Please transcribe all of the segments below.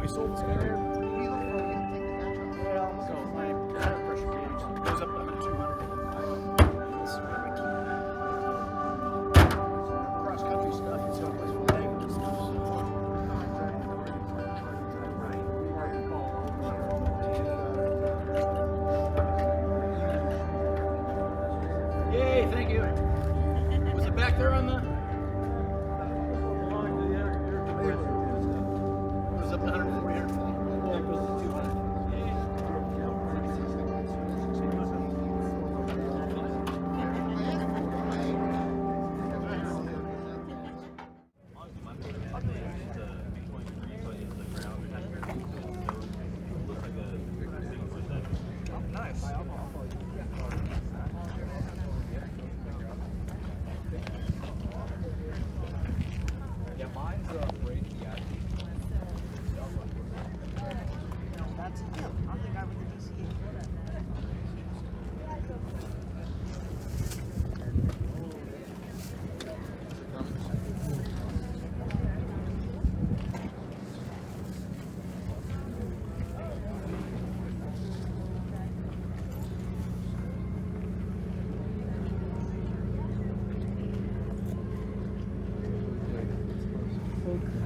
we sold this guy. Well, so my tire pressure gauge goes up to 200. This is where we keep cross country stuff. It's got a place for leg and stuff. Yay, thank you. Was it back there on the? It was up to 140 here. Yeah, it goes to 200. Nice. Yeah, mine's right here. That's him. I'm the guy with the DC. Thank you.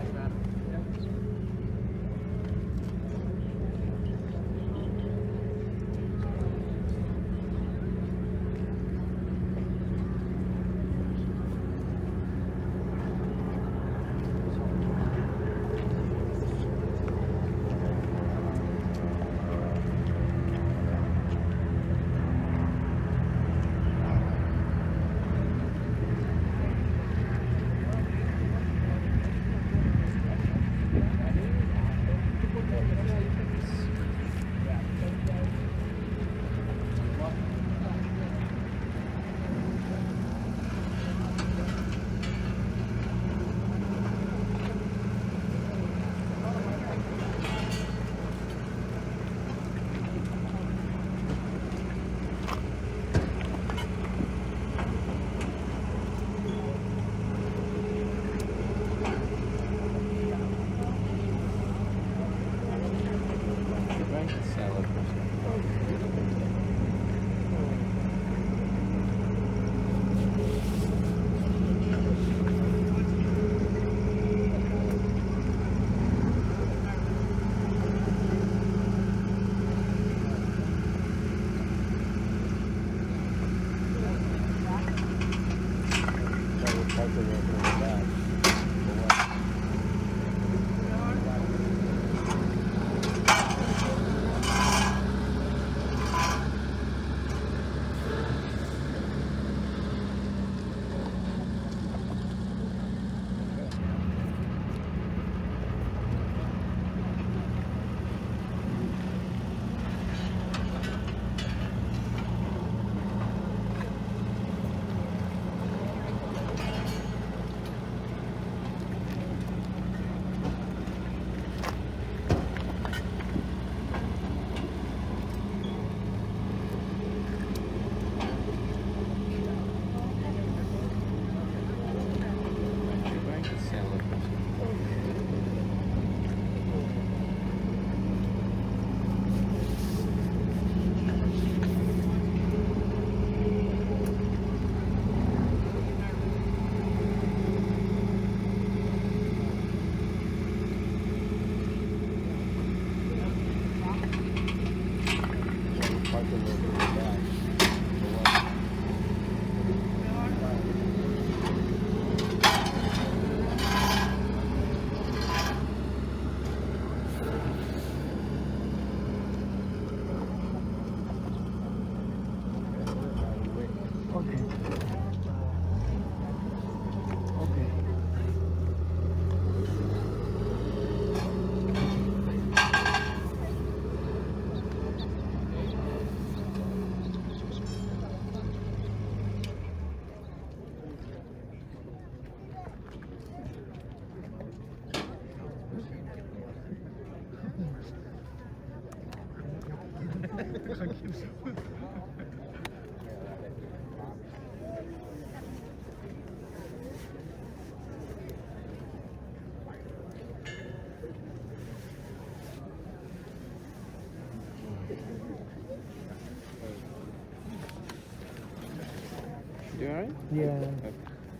right? Yeah. Okay.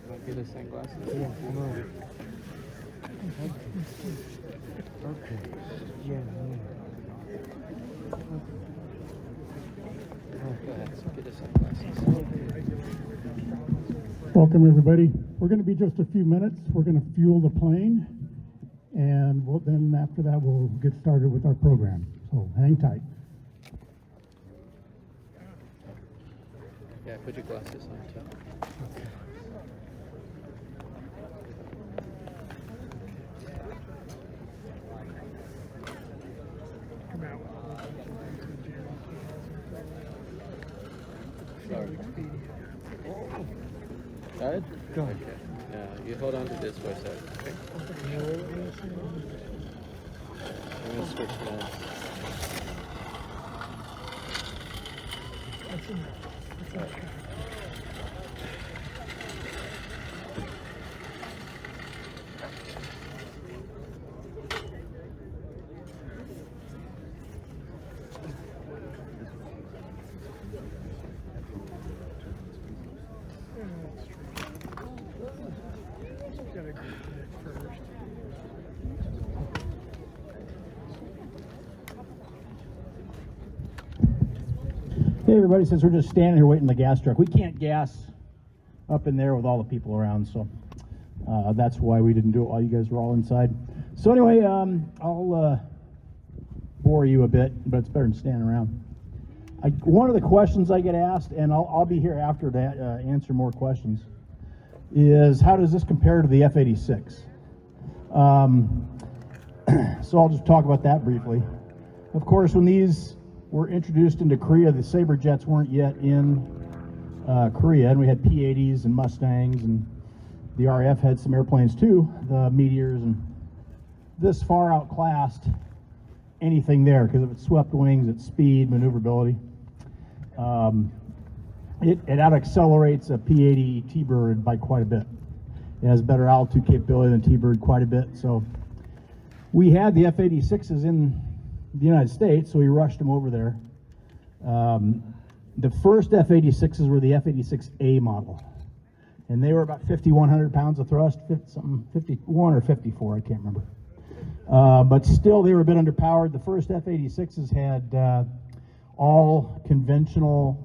Might be the sunglasses. Yeah, come on. Okay. Yeah, yeah. Go ahead. Get the sunglasses. Welcome, everybody. We're going to be just a few minutes. We're going to fuel the plane, and then after that, we'll get started with our program. So hang tight. Yeah, put your glasses on too. Come out. Sorry. Good? Go. Okay. Yeah, you hold on to this for a second, okay? I'm going to switch now. That's enough. That's enough. Gotta go first. Hey everybody, since we're just standing here waiting in the gas truck, we can't gas up in there with all the people around, so that's why we didn't do it while you guys were all inside. So anyway, I'll bore you a bit, but it's better than standing around. One of the questions I get asked, and I'll be here after to answer more questions, is how does this compare to the F-86? So I'll just talk about that briefly. Of course, when these were introduced into Korea, the Sabre jets weren't yet in Korea, and we had P-80s and Mustangs, and the RAF had some airplanes too, the Meteors, and this far outclassed anything there because of its swept wings, its speed, maneuverability. It out-accelerates a P-80 T-Bird by quite a bit. It has better altitude capability than T-Bird quite a bit. So we had the F-86s in the United States, so we rushed them over there. The first F-86s were the F-86A model, and they were about 5,100 pounds of thrust, 51 or 54, I can't remember. But still, they were a bit underpowered. The first F-86s had all conventional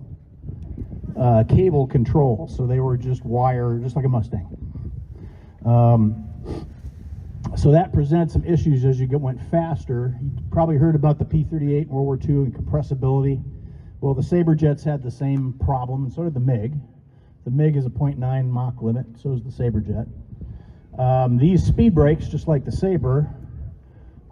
cable control, so they were just wire, just like a Mustang. So that presented some issues as you went faster. You probably heard about the P-38 in World War II and compressibility. Well, the Sabre jets had the same problem, and so did the MiG. The MiG is a 0.9 Mach limit, so is the Sabre jet. These speed brakes, just like the Sabre,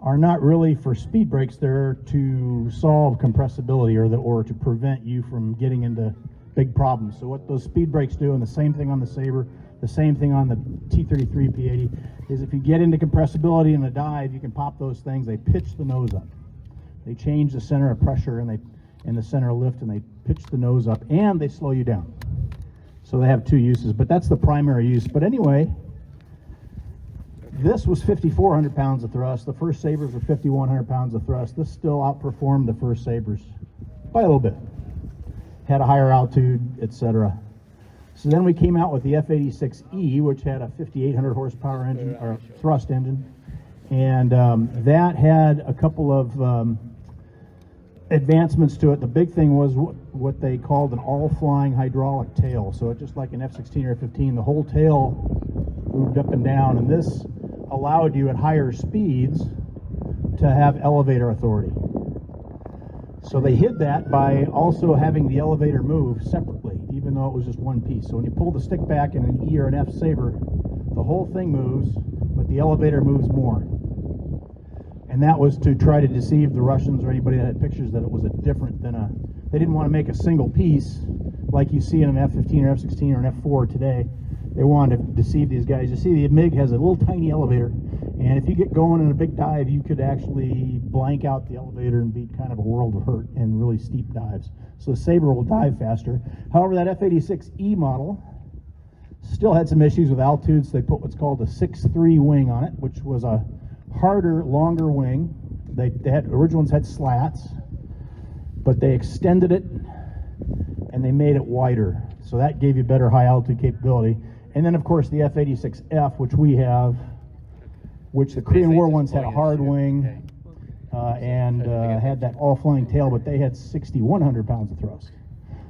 are not really for speed brakes. They're to solve compressibility or to prevent you from getting into big problems. So what those speed brakes do, and the same thing on the Sabre, the same thing on the T-33 P-80, is if you get into compressibility in a dive, you can pop those things. They pitch the nose up. They change the center of pressure and the center of lift, and they pitch the nose up, and they slow you down. So they have two uses, but that's the primary use. But anyway, this was 5,400 pounds of thrust. The first Sabres were 5,100 pounds of thrust. This still outperformed the first Sabres by a little bit. Had a higher altitude, etc. So then we came out with the F-86E, which had a 5,800 horsepower engine, or thrust engine, and that had a couple of advancements to it. The big thing was what they called an all-flying hydraulic tail. So just like an F-16 or F-15, the whole tail moved up and down, and this allowed you at higher speeds to have elevator authority. So they hid that by also having the elevator move separately, even though it was just one piece. So when you pull the stick back in an E or an F Sabre, the whole thing moves, but the elevator moves more. And that was to try to deceive the Russians or anybody that had pictures that it was they didn't want to make a single piece like you see in an F-15 or F-16 or an F-4 today. They wanted to deceive these guys. You see, the MiG has a little tiny elevator, and if you get going in a big dive, you could actually blank out the elevator and be kind of a world of hurt in really steep dives. So the Sabre will dive faster. However, that F-86E model still had some issues with altitudes. They put what's called a 6.3 wing on it, which was a harder, longer wing. Original ones had slats, but they extended it and they made it wider. So that gave you better high altitude capability. And then of course the F-86F, which we have, which the Korean Basically War just ones had a point and hard shoot. wing, and had that all-flying tail, but they had 6,100 pounds of thrust.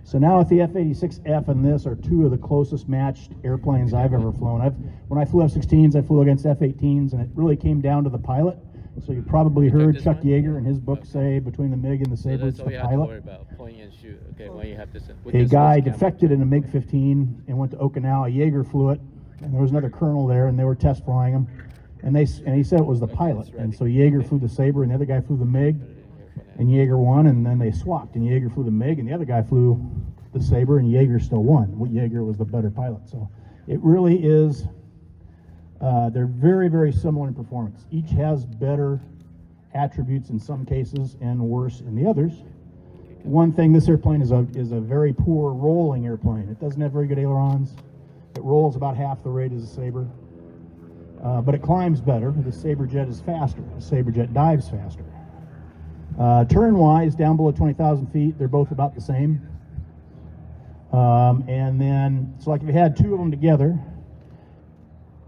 So now with the F-86F and this are two of the closest matched airplanes I've ever flown. When I flew F-16s, I flew against F-18s, and it really came down to the pilot. So you probably heard this Chuck one? Yeager in his book say, between the MiG and the So Sabre, that's it's all the you have to worry pilot. about. Point and shoot. Okay, when you have this. with A this guy first camera. defected in a MiG-15 and went to Okinawa. Yeager flew it, and there was another colonel there, and they were test flying him. And he said it was the pilot. And so Yeager flew the Sabre, and the other guy flew the MiG, and Yeager won. And then they swapped, and Yeager flew the MiG, and the other guy flew the Sabre, and Yeager still won. Yeager was the better pilot. So it really is. They're very, very similar in performance. Each has better attributes in some cases and worse in the others. One thing, this airplane is a very poor rolling airplane. It doesn't have very good ailerons. It rolls about half the rate as a Sabre, but it climbs better. The Sabre jet is faster. The Sabre jet dives faster. Turn-wise, down below 20,000 feet, they're both about the same. And then, so like if you had two of them together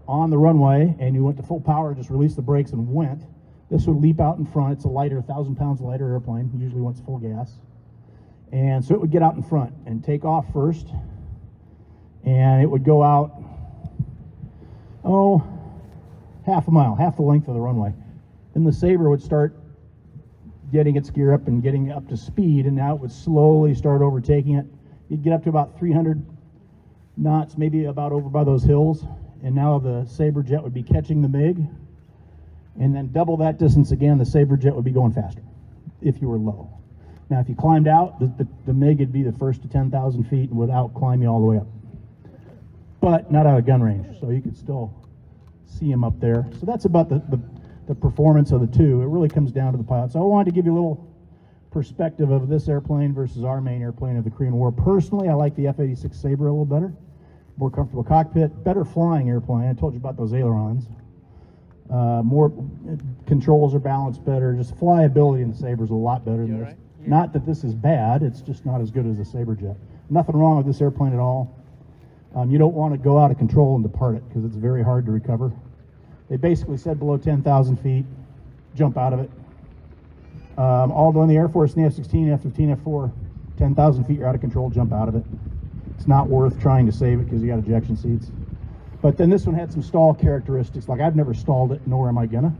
on the runway and you went to full power, just released the brakes and went, this would leap out in front. It's a lighter, 1,000 pounds lighter airplane, usually once full gas. And so it would get out in front and take off first, and it would go out, half a mile, half the length of the runway. Then the Sabre would start getting its gear up and getting up to speed, and now it would slowly start overtaking it. You'd get up to about 300 knots, maybe about over by those hills, and now the Sabre jet would be catching the MiG, and then double that distance again, the Sabre jet would be going faster if you were low. Now if you climbed out, the MiG would be the first to 10,000 feet and without climbing all the way up. But not out of gun range, so you could still see them up there. So that's about the performance of the two. It really comes down to the pilot. So I wanted to give you a little perspective of this airplane versus our main airplane of the Korean War. Personally, I like the F-86 Sabre a little better. More comfortable cockpit, better flying airplane. I told you about those ailerons. More controls are balanced better. Just flyability in the Sabre is a lot better than this. Right? Not that this is bad, it's just not as good as the Sabre jet. Nothing wrong with this airplane at all. You don't want to go out of control and depart it because it's very hard to recover. They basically said below 10,000 feet, jump out of it. Although in the Air Force, in the F-16, F-15, F-4, 10,000 feet, you're out of control, jump out of it. It's not worth trying to save it because you got ejection seats. But then this one had some stall characteristics. Like I've never stalled it, nor am I gonna,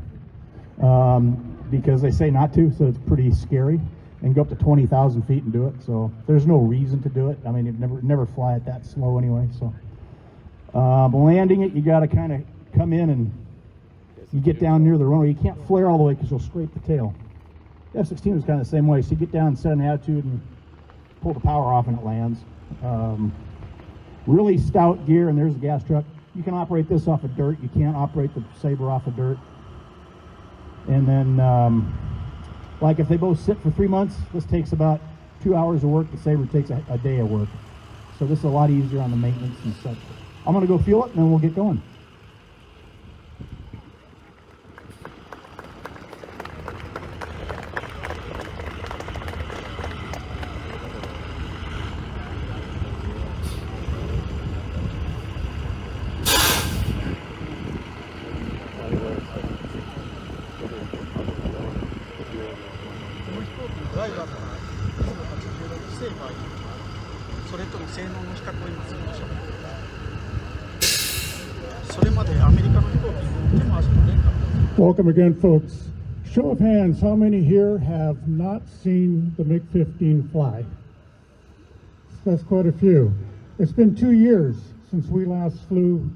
because they say not to, so it's pretty scary. And go up to 20,000 feet and do it. So there's no reason to do it. I mean, you'd never fly it that slow anyway. So landing it, you got to kind of come in and you get down near the runway. You can't flare all the way because you'll scrape the tail. The F-16 was kind of the same way. So you get down and set an attitude and pull the power off and it lands. Really stout gear, and there's the gas truck. You can operate this off of dirt. You can't operate the Sabre off of dirt. And then, like if they both sit for 3 months, this takes about 2 hours of work. The Sabre takes a day of work. So this is a lot easier on the maintenance and such. I'm gonna go fuel it and then we'll get going. Welcome again, folks. Show of hands, how many here have not seen the MiG-15 fly? That's quite a few. It's been 2 years since we last flew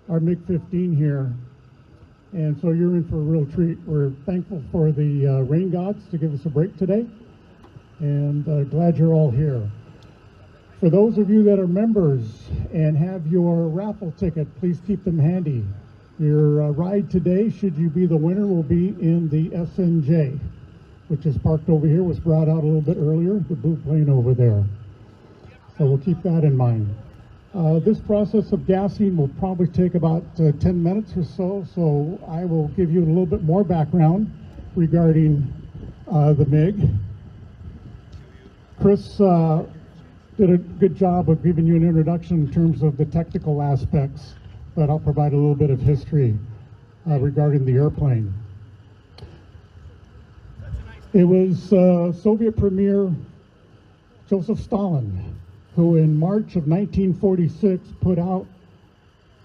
our MiG-15 here, and so you're in for a real treat. We're thankful for the rain gods to give us a break today, and glad you're all here. For those of you that are members and have your raffle ticket, please keep them handy. Your ride today, should you be the winner, will be in the SNJ, which is parked over here, was brought out a little bit earlier, the blue plane over there. So we'll keep that in mind. This process of gassing will probably take about 10 minutes or so, so I will give you a little bit more background regarding the MiG. Chris did a good job of giving you an introduction in terms of the technical aspects, but I'll provide a little bit of history regarding the airplane. It was Soviet Premier Joseph Stalin who in March of 1946 put out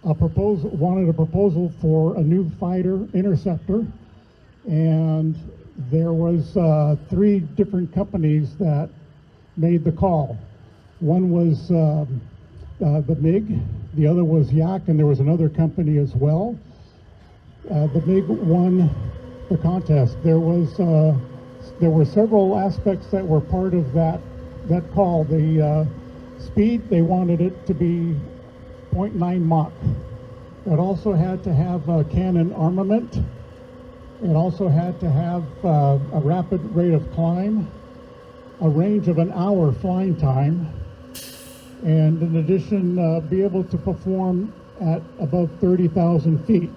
a proposal, wanted a proposal for a new fighter interceptor, and there was 3 different companies that made the call. One was the MiG, the other was Yak, and there was another company as well. The MiG won the contest. There were several aspects that were part of that call. The speed, they wanted it to be 0.9 Mach. It also had to have cannon armament. It also had to have a rapid rate of climb, a range of an hour flying time, and in addition, be able to perform at above 30,000 feet.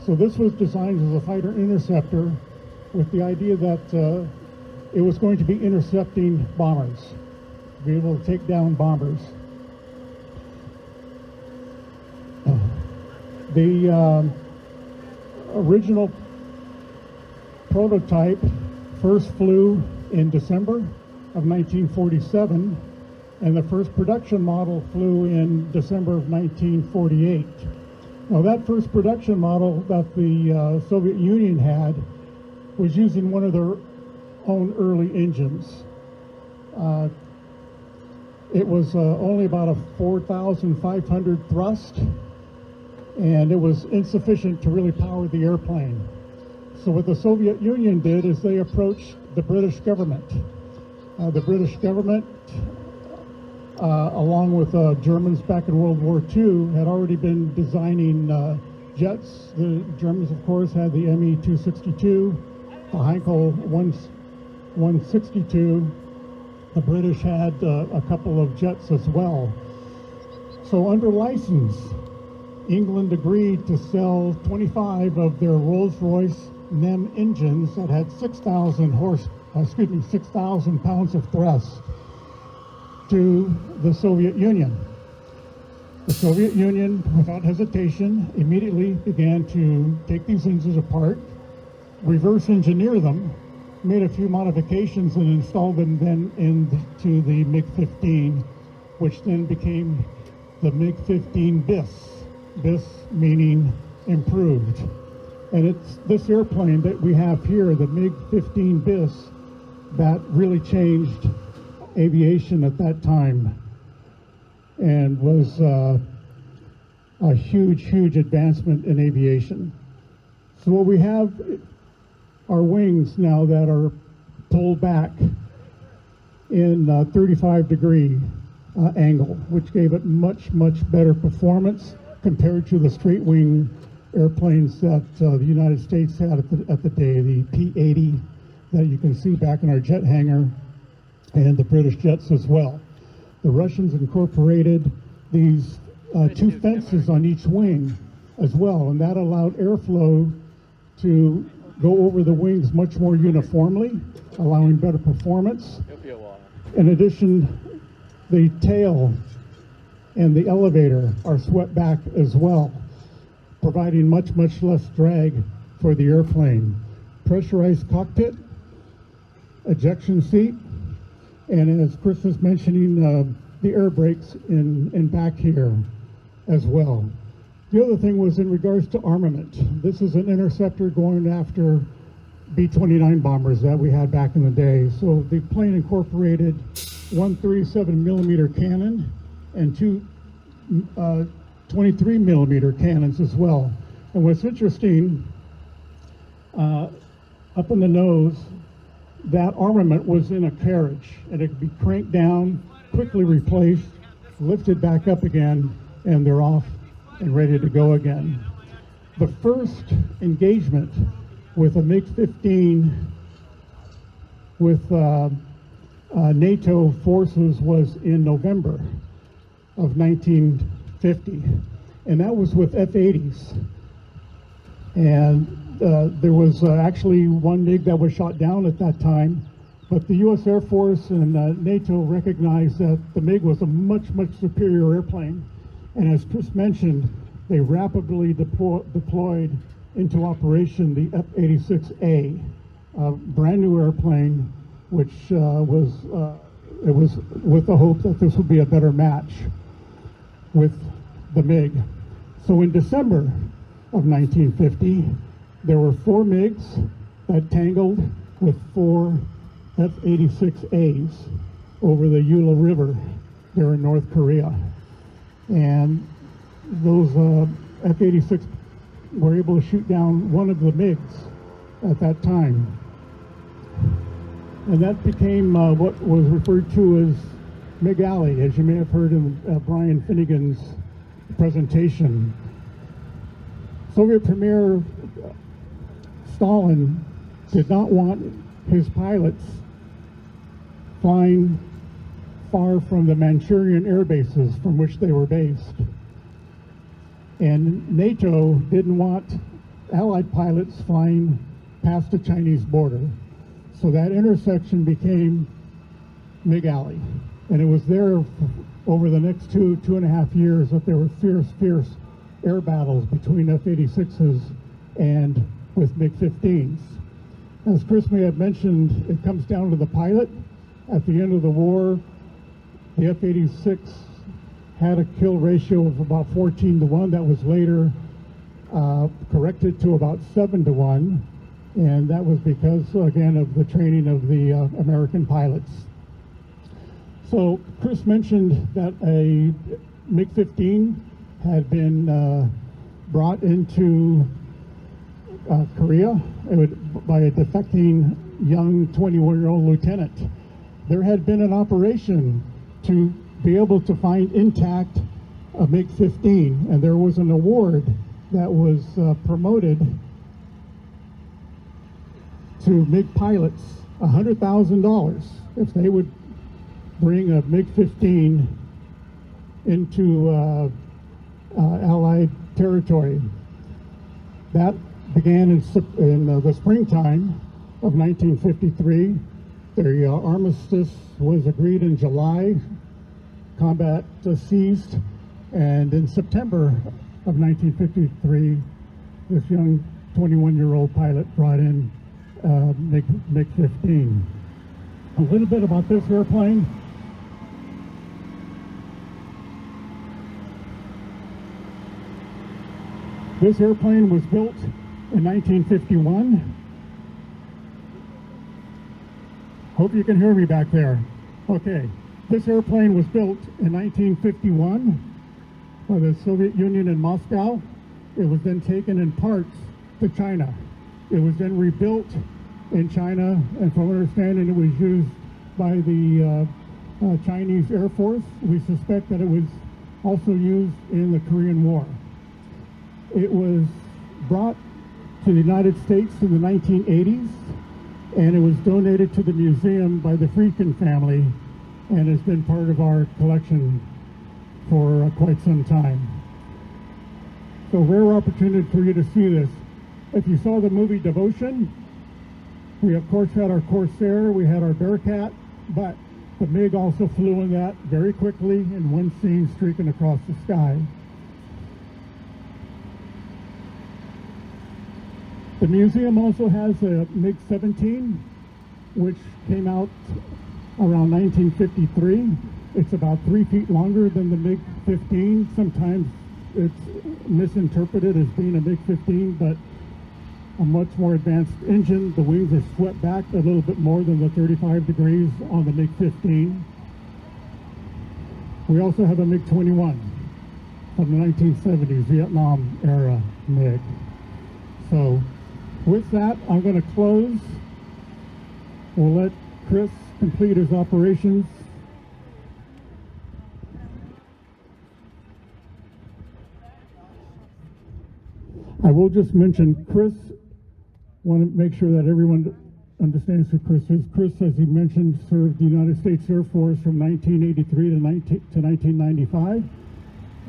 So this was designed as a fighter interceptor with the idea that it was going to be intercepting bombers, be able to take down bombers. The original prototype first flew in December of 1947, and the first production model flew in December of 1948. Now that first production model that the Soviet Union had was using one of their own early engines. It was only about a 4,500 thrust, and it was insufficient to really power the airplane. So what the Soviet Union did is they approached the British government. The British government, along with Germans back in World War II, had already been designing jets. The Germans, of course, had the Me-262, the Heinkel 162. The British had a couple of jets as well. So under license, England agreed to sell 25 of their Rolls-Royce NEM engines that had 6,000 pounds of thrust to the Soviet Union. The Soviet Union, without hesitation, immediately began to take these engines apart, reverse engineer them, made a few modifications, and installed them then into the MiG-15, which then became the MiG-15bis. Bis meaning improved. And it's this airplane that we have here, the MiG-15bis, that really changed aviation at that time and was a huge advancement in aviation. So what we have are wings now that are pulled back in 35-degree angle, which gave it much better performance compared to the straight wing airplanes that the United States had at the day, the P-80 that you can see back in our jet hangar, and the British jets as well. The Russians incorporated these 2 fences on each wing as well, and that allowed airflow to go over the wings much more uniformly, allowing better performance. It'll be a while. In addition, the tail and the elevator are swept back as well, providing much less drag for the airplane. Pressurized cockpit, ejection seat, and as Chris was mentioning, the air brakes in back here as well. The other thing was in regards to armament. This is an interceptor going after B-29 bombers that we had back in the day. So the plane incorporated one 37mm cannon and 2 23mm cannons as well. And what's interesting, up in the nose, that armament was in a carriage, and it could be cranked down, quickly replaced, lifted back up again, and they're off and ready to go again. The first engagement with a MiG-15 with NATO forces was in November of 1950, and that was with F-80s. And there was actually one MiG that was shot down at that time, But the U.S. Air Force and NATO recognized that the MiG was a much, much superior airplane. And as Chris mentioned, they rapidly deployed into operation the F-86A, a brand new airplane, which was with the hope that this would be a better match with the MiG. So in December of 1950, there were 4 MiGs that tangled with 4 F-86As over the Yula River there in North Korea. And those F-86 were able to shoot down one of the MiGs at that time. And that became what was referred to as MiG Alley, as you may have heard in Brian Finnegan's presentation. Soviet Premier Stalin did not want his pilots flying far from the Manchurian air bases from which they were based. And NATO didn't want Allied pilots flying past the Chinese border. So that intersection became MiG Alley. And it was there over the next 2.5 years that there were fierce air battles between F-86s and with MiG-15s. As Chris may have mentioned, it comes down to the pilot. At the end of the war, the F-86 had a kill ratio of about 14-1. That was later corrected to about 7-1. And that was because, again, of the training of the American pilots. So Chris mentioned that a MiG-15 had been brought into Korea by a defecting young 21-year-old lieutenant. There had been an operation to be able to find intact a MiG-15, and there was an award that was promoted to MiG pilots, $100,000 if they would bring a MiG-15 into Allied territory. That began in the springtime of 1953. The armistice was agreed in July. Combat ceased, and in September of 1953, this young 21-year-old pilot brought in MiG-15. A little bit about this airplane. This airplane was built in 1951. Hope you can hear me back there. Okay. This airplane was built in 1951 by the Soviet Union in Moscow. It was then taken in parts to China. It was then rebuilt in China, and from understanding it was used by the Chinese Air Force. We suspect that it was also used in the Korean War. It was brought to the United States in the 1980s, and it was donated to the museum by the Friedkin family, and has been part of our collection for quite some time. So rare opportunity for you to see this. If you saw the movie Devotion, we of course had our Corsair, we had our Bearcat, but the MiG also flew in that very quickly in one scene streaking across the sky. The museum also has a MiG-17, which came out around 1953. It's about 3 feet longer than the MiG-15. Sometimes it's misinterpreted as being a MiG-15, but a much more advanced engine. The wings are swept back a little bit more than the 35 degrees on the MiG-15. We also have a MiG-21 from the 1970s Vietnam era MiG. So with that, I'm going to close. We'll let Chris complete his operations. I will just mention Chris. Want to make sure that everyone understands who Chris is. Chris, as he mentioned, served the United States Air Force from 1983 to 1995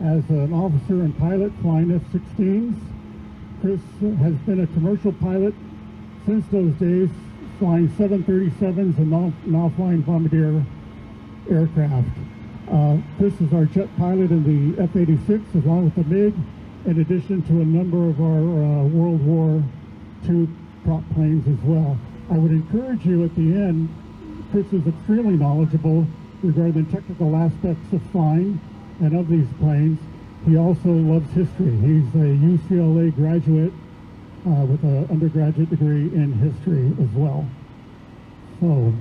as an officer and pilot flying F-16s. Chris has been a commercial pilot since those days flying 737s and now flying Bombardier aircraft. Chris is our jet pilot in the F-86 along with the MiG, in addition to a number of our World War II prop planes as well. I would encourage you at the end, Chris is extremely knowledgeable regarding the technical aspects of flying and of these planes. He also loves history. He's a UCLA graduate with an undergraduate degree in history as well. So,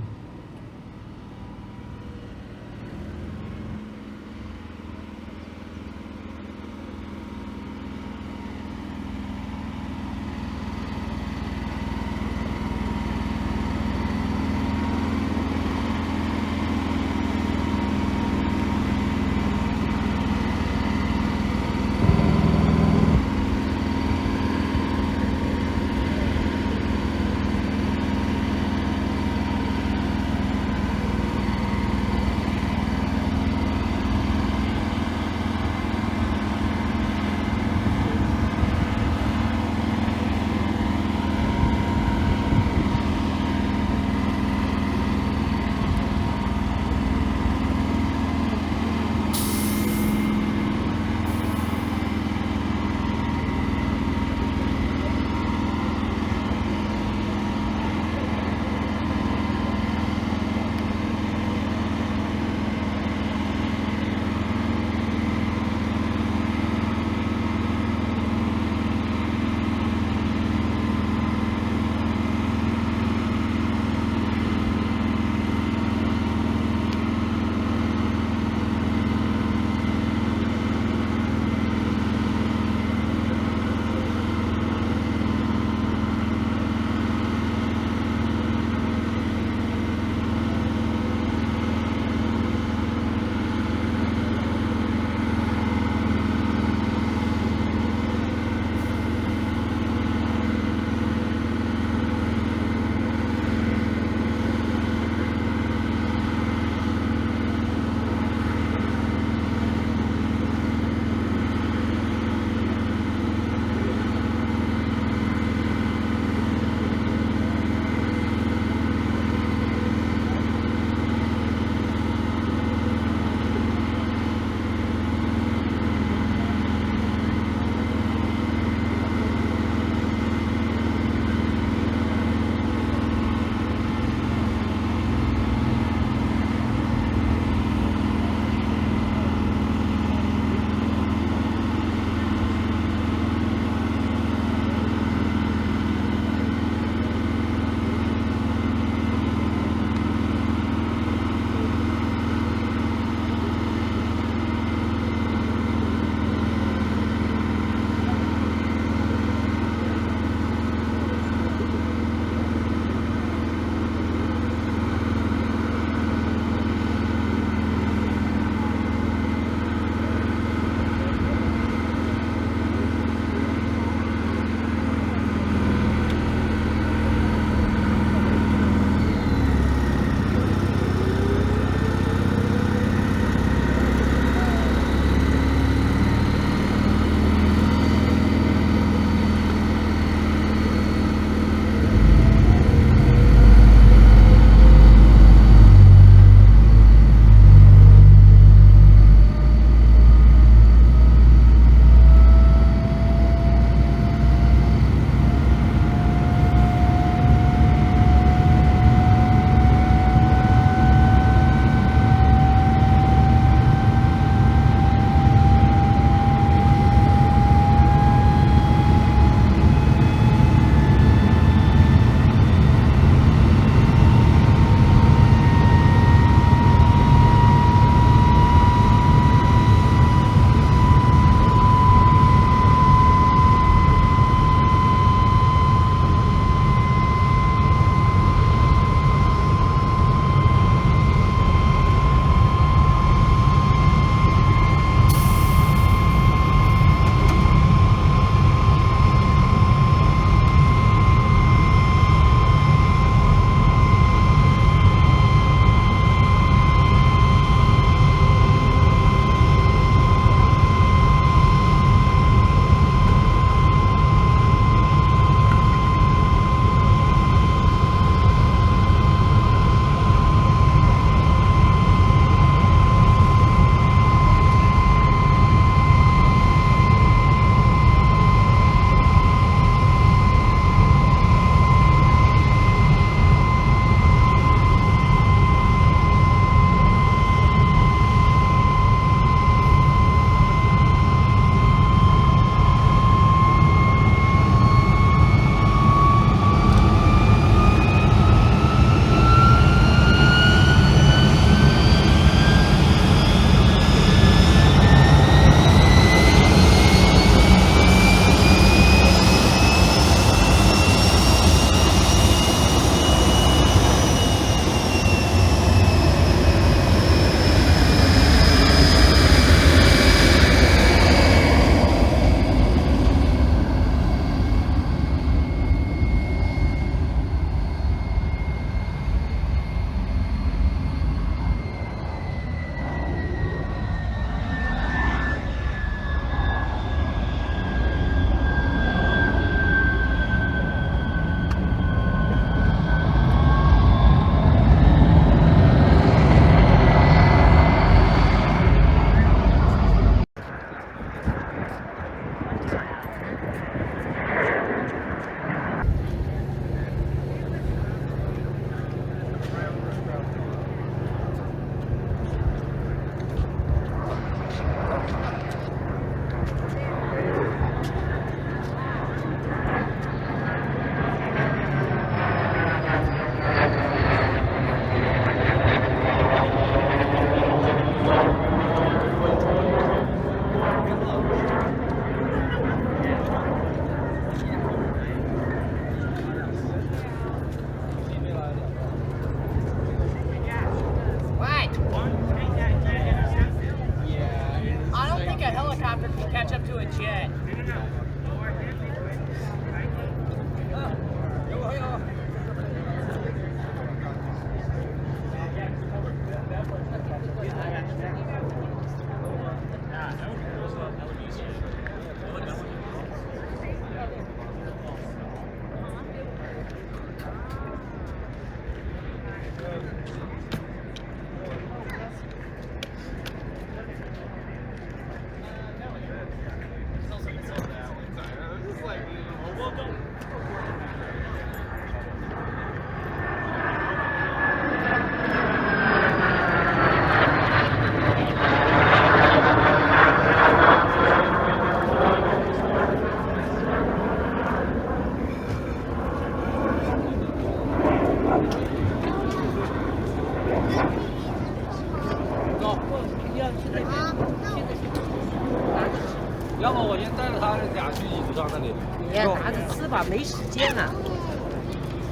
丝吧，没时间啊。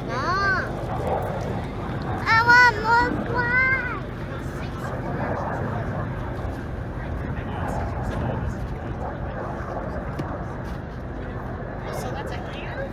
No. I want more fly. So that's a here?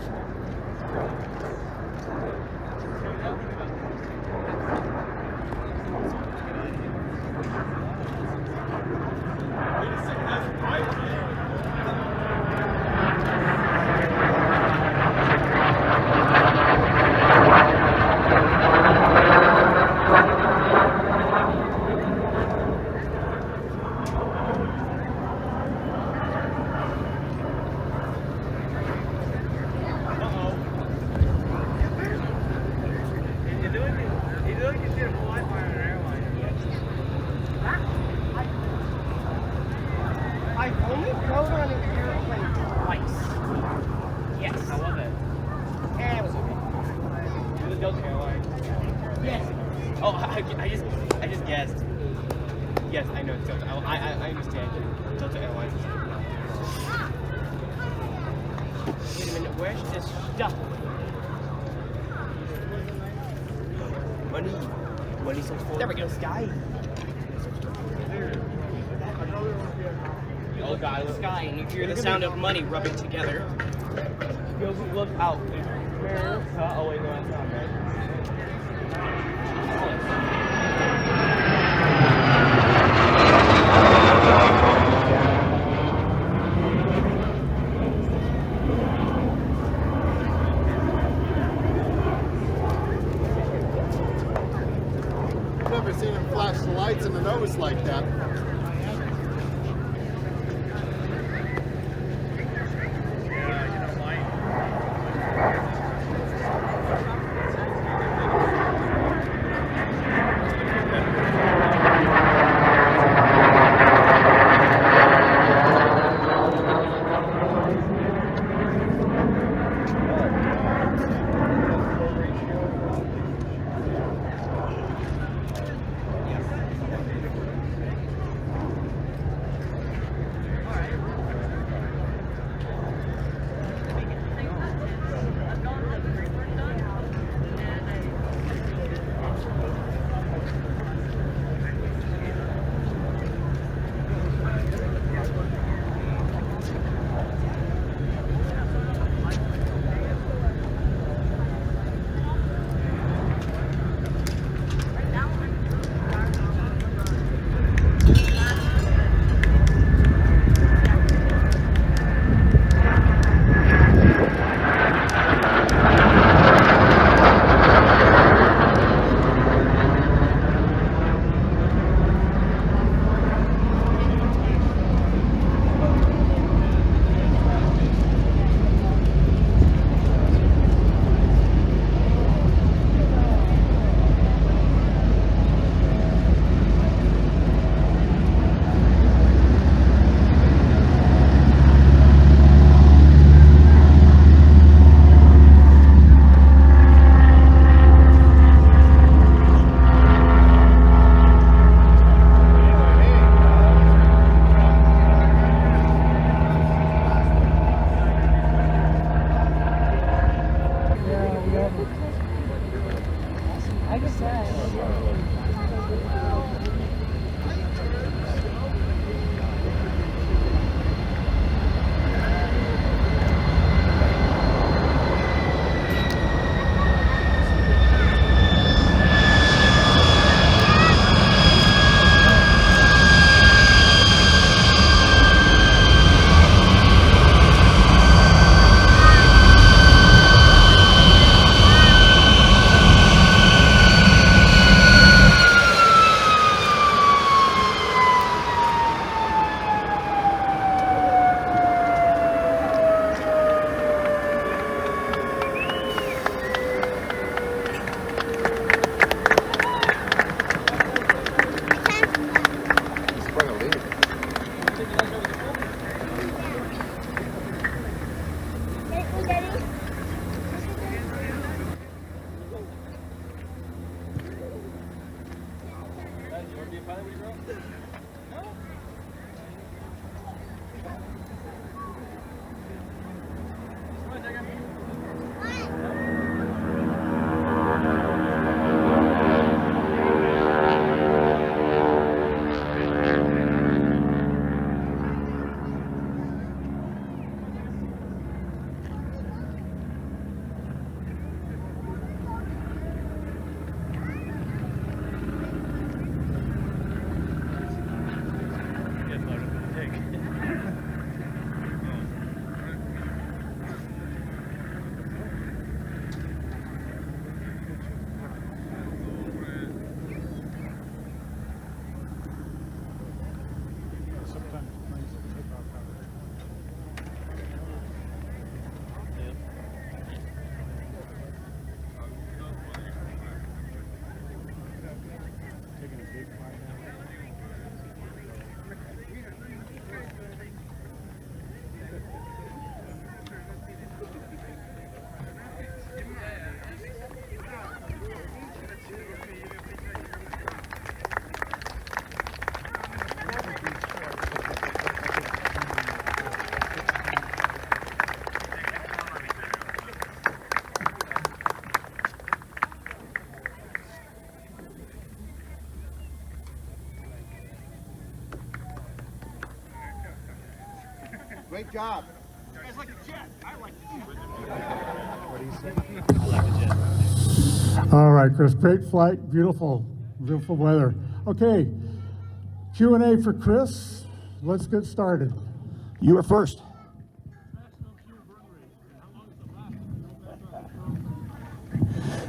I've only rode on an airplane twice. Yes. How was it? Eh, it was okay. It was Delta Airlines. Yes. Oh, I just guessed. Yes, I know it's Delta. I understand. Delta Airlines. Wait a minute, where's this stuff? Money. Money search for. There we go. Sky. Oh God, look. Sky, and you hear the sound of money rubbing together. Look out. America. Oh wait, no, that's not right. Never seen him flash the lights in the nose like that. Good job. You guys like the jet? I like the jet. All right, Chris, great flight, beautiful, beautiful weather. Okay, Q&A for Chris. Let's get started. You were first.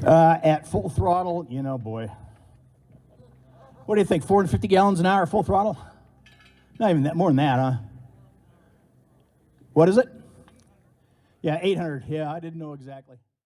At full throttle, you know, boy. What do you think, 450 gallons an hour full throttle? Not even that, more than that, huh? What is it? Yeah, 800. Yeah, I didn't know exactly.